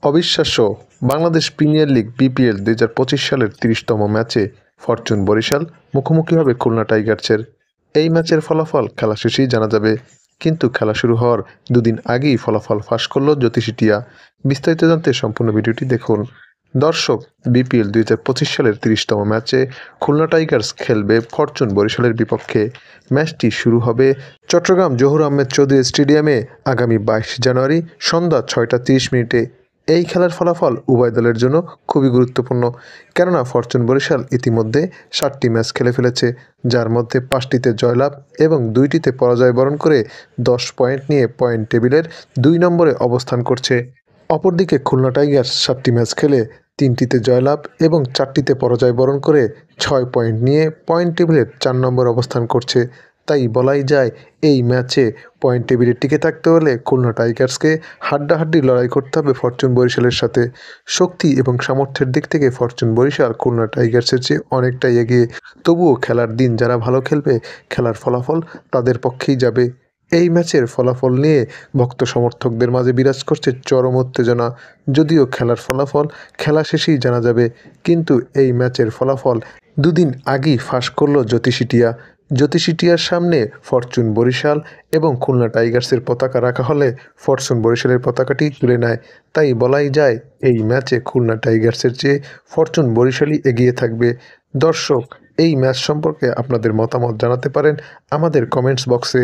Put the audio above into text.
অবিশ্বাস্য, Bangladesh premier league BPL ২০২৫ সালের ৩০তম ম্যাচে ফরচুন বরিশাল মুখোমুখি হবে খুলনা টাইগার্সের। এই ম্যাচের ফলাফল খেলা শেষেই জানা যাবে, কিন্তু খেলা শুরু হওয়ার দুদিন আগেই ফলাফল ফাঁস করল জ্যোতিষী টিয়া। বিস্তারিত জানতে সম্পূর্ণ ভিডিওটি দেখুন। দর্শক, বিপিএল ২০২৫ সালের ৩০তম ম্যাচে খুলনা টাইগার্স খেলবে ফরচুন বরিশালের বিপক্ষে। ম্যাচটি শুরু হবে চট্টগ্রাম জহুর আহমেদ চৌধুরী স্টেডিয়ামে আগামী ২২ জানুয়ারি সন্ধ্যা ৬টা ৩০ মিনিটে। এই খেলার ফলাফল উভয় দলের জন্য খুবই গুরুত্বপূর্ণ, কেননা ফরচুন বরিশাল ইতিমধ্যে ৭টি ম্যাচ খেলে ফেলেছে, যার মধ্যে ৫টিতে জয়লাভ এবং ২টিতে পরাজয় বরণ করে ১০ পয়েন্ট নিয়ে পয়েন্ট টেবিলের ২ নম্বরে অবস্থান করছে। অপরদিকে খুলনা টাইগার্স ৭টি ম্যাচ খেলে ৩টিতে জয়লাভ এবং ৪টিতে পরাজয় বরণ করে ৬ পয়েন্ট নিয়ে পয়েন্ট টেবিলের ৪ নম্বরে অবস্থান করছে। তাই বলাই যায়, এই ম্যাচে পয়েন্ট টেবিলে টিকে থাকতে হলে খুলনা টাইগার্সকে হাড্ডাহাড্ডি লড়াই করতে হবে ফরচুন বরিশালের সাথে। শক্তি এবং সামর্থ্যের দিক থেকে ফরচুন বরিশাল খুলনা টাইগার্সের চেয়ে অনেকটাই এগিয়ে। তবুও খেলার দিন যারা ভালো খেলবে, খেলার ফলাফল তাদের পক্ষেই যাবে। এই ম্যাচের ফলাফল নিয়ে ভক্ত সমর্থকদের মাঝে বিরাজ করছে চরম উত্তেজনা। যদিও খেলার ফলাফল খেলা শেষেই জানা যাবে, কিন্তু এই ম্যাচের ফলাফল দুদিন আগেই ফাঁস করল জ্যোতিষী টিয়া। জ্যোতিষী টিয়ার সামনে ফরচুন বরিশাল এবং খুলনা টাইগার্সের পতাকা রাখা হলে ফরচুন বরিশালের পতাকাটি তুলে নেয়। তাই বলাই যায়, এই ম্যাচে খুলনা টাইগার্সের চেয়ে ফরচুন বরিশালই এগিয়ে থাকবে। দর্শক, এই ম্যাচ সম্পর্কে আপনাদের মতামত জানাতে পারেন আমাদের কমেন্টস বক্সে।